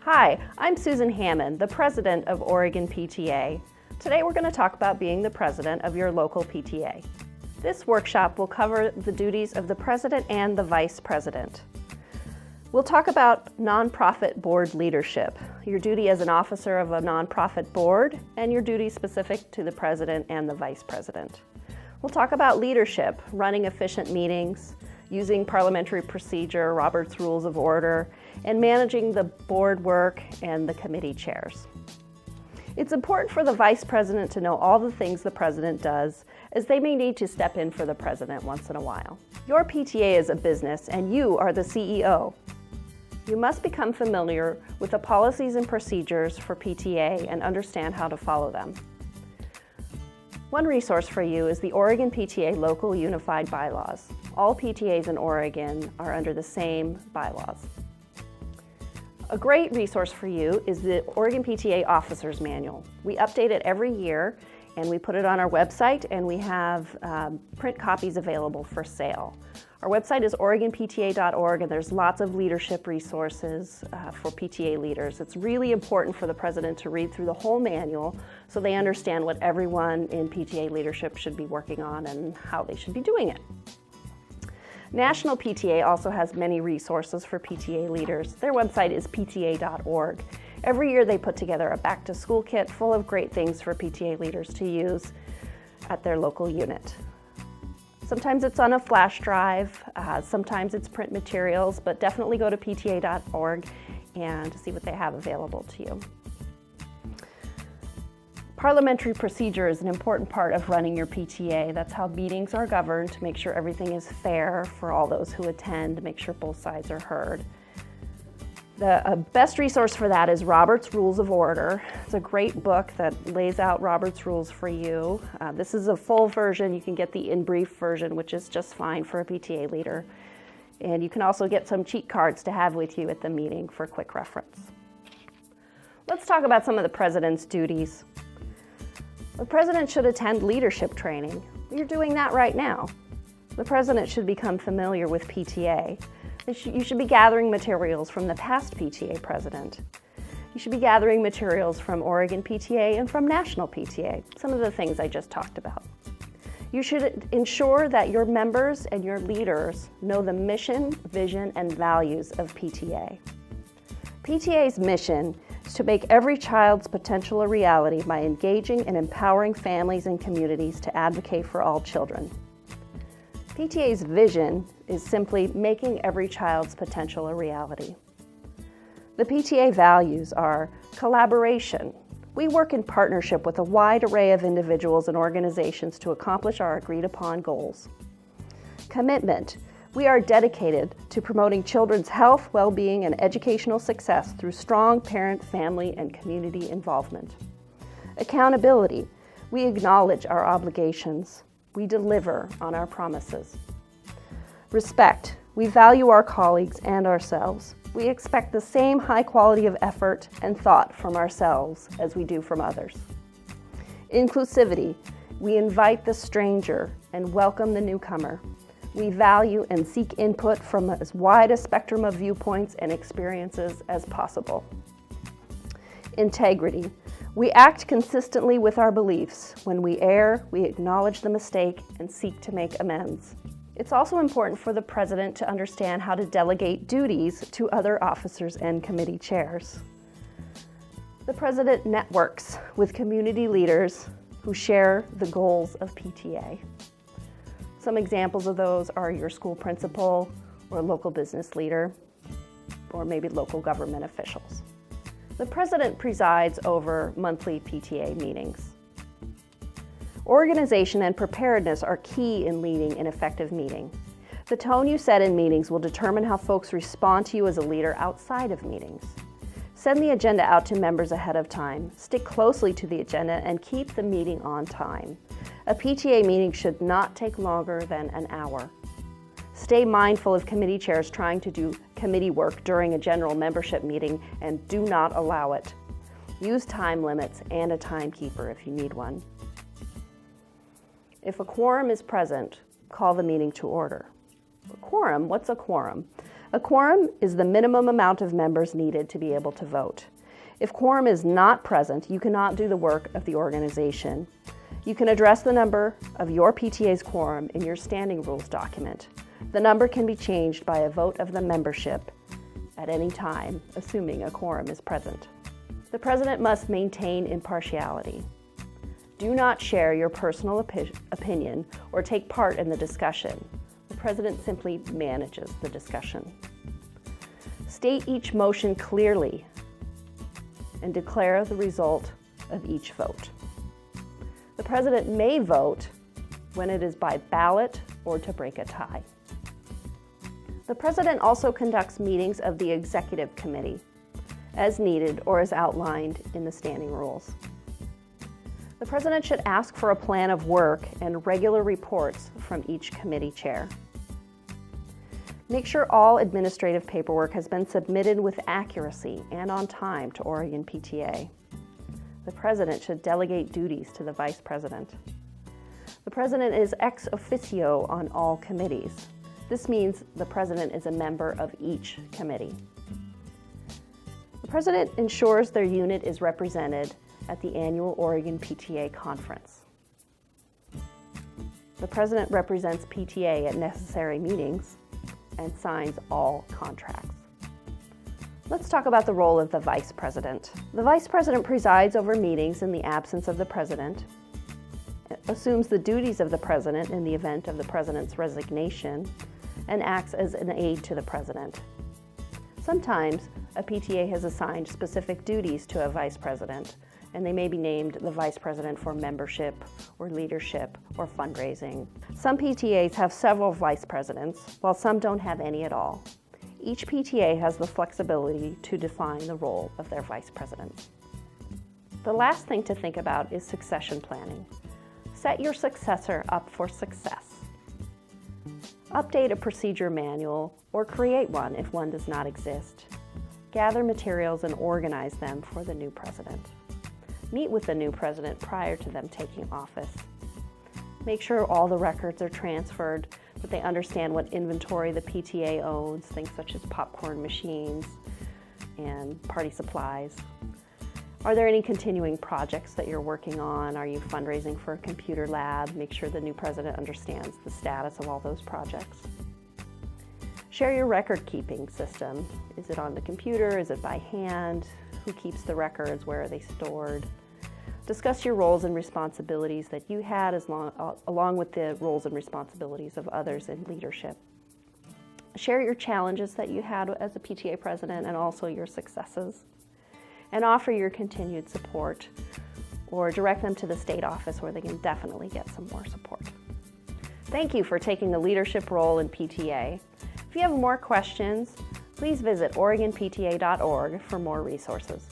Hi, I'm Susan Hammond, the president of Oregon PTA. Today we're going to talk about being the president of your local PTA. This workshop will cover the duties of the president and the vice president. We'll talk about nonprofit board leadership, your duty as an officer of a nonprofit board, and your duties specific to the president and the vice president. We'll talk about leadership, running efficient meetings, using parliamentary procedure, Robert's Rules of Order, and managing the board work and the committee chairs. It's important for the vice president to know all the things the president does, as they may need to step in for the president once in a while. Your PTA is a business and you are the CEO. You must become familiar with the policies and procedures for PTA and understand how to follow them. One resource for you is the Oregon PTA Local Unified Bylaws. All PTAs in Oregon are under the same bylaws. A great resource for you is the Oregon PTA Officers Manual. We update it every year and we put it on our website, and we have print copies available for sale. Our website is oregonpta.org, and there's lots of leadership resources for PTA leaders. It's really important for the president to read through the whole manual so they understand what everyone in PTA leadership should be working on and how they should be doing it. National PTA also has many resources for PTA leaders. Their website is pta.org. Every year they put together a back-to-school kit full of great things for PTA leaders to use at their local unit. Sometimes it's on a flash drive, sometimes it's print materials, but definitely go to pta.org and see what they have available to you. Parliamentary procedure is an important part of running your PTA. That's how meetings are governed, to make sure everything is fair for all those who attend, to make sure both sides are heard. The best resource for that is Robert's Rules of Order. It's a great book that lays out Robert's rules for you. This is a full version. You can get the in brief version, which is just fine for a PTA leader. And you can also get some cheat cards to have with you at the meeting for quick reference. Let's talk about some of the president's duties. The president should attend leadership training. You're doing that right now. The president should become familiar with PTA. You should be gathering materials from the past PTA president. You should be gathering materials from Oregon PTA and from National PTA, some of the things I just talked about. You should ensure that your members and your leaders know the mission, vision, and values of PTA. PTA's mission is to make every child's potential a reality by engaging and empowering families and communities to advocate for all children. PTA's vision is simply making every child's potential a reality. The PTA values are collaboration. We work in partnership with a wide array of individuals and organizations to accomplish our agreed upon goals. Commitment. We are dedicated to promoting children's health, well-being, and educational success through strong parent, family, and community involvement. Accountability. We acknowledge our obligations. We deliver on our promises. Respect. We value our colleagues and ourselves. We expect the same high quality of effort and thought from ourselves as we do from others. Inclusivity. We invite the stranger and welcome the newcomer. We value and seek input from as wide a spectrum of viewpoints and experiences as possible. Integrity. We act consistently with our beliefs. When we err, we acknowledge the mistake and seek to make amends. It's also important for the president to understand how to delegate duties to other officers and committee chairs. The president networks with community leaders who share the goals of PTA. Some examples of those are your school principal or local business leader, or maybe local government officials. The president presides over monthly PTA meetings. Organization and preparedness are key in leading an effective meeting. The tone you set in meetings will determine how folks respond to you as a leader outside of meetings. Send the agenda out to members ahead of time. Stick closely to the agenda and keep the meeting on time. A PTA meeting should not take longer than an hour. Stay mindful of committee chairs trying to do committee work during a general membership meeting, and do not allow it. Use time limits and a timekeeper if you need one. If a quorum is present, call the meeting to order. A quorum, what's a quorum? A quorum is the minimum amount of members needed to be able to vote. If quorum is not present, you cannot do the work of the organization. You can address the number of your PTA's quorum in your standing rules document. The number can be changed by a vote of the membership at any time, assuming a quorum is present. The president must maintain impartiality. Do not share your personal opinion or take part in the discussion. The president simply manages the discussion. State each motion clearly and declare the result of each vote. The president may vote when it is by ballot or to break a tie. The president also conducts meetings of the executive committee as needed or as outlined in the standing rules. The president should ask for a plan of work and regular reports from each committee chair. Make sure all administrative paperwork has been submitted with accuracy and on time to Oregon PTA. The president should delegate duties to the vice president. The president is ex officio on all committees. This means the president is a member of each committee. The president ensures their unit is represented at the annual Oregon PTA conference. The president represents PTA at necessary meetings and signs all contracts. Let's talk about the role of the vice president. The vice president presides over meetings in the absence of the president, assumes the duties of the president in the event of the president's resignation, and acts as an aide to the president. Sometimes a PTA has assigned specific duties to a vice president, and they may be named the vice president for membership or leadership or fundraising. Some PTAs have several vice presidents, while some don't have any at all. Each PTA has the flexibility to define the role of their vice president. The last thing to think about is succession planning. Set your successor up for success. Update a procedure manual or create one if one does not exist. Gather materials and organize them for the new president. Meet with the new president prior to them taking office. Make sure all the records are transferred, that they understand what inventory the PTA owns, things such as popcorn machines and party supplies. Are there any continuing projects that you're working on? Are you fundraising for a computer lab? Make sure the new president understands the status of all those projects. Share your record-keeping system. Is it on the computer? Is it by hand? Who keeps the records? Where are they stored? Discuss your roles and responsibilities that you had along with the roles and responsibilities of others in leadership. Share your challenges that you had as a PTA president and also your successes. And offer your continued support or direct them to the state office where they can definitely get some more support. Thank you for taking the leadership role in PTA. If you have more questions, please visit OregonPTA.org for more resources.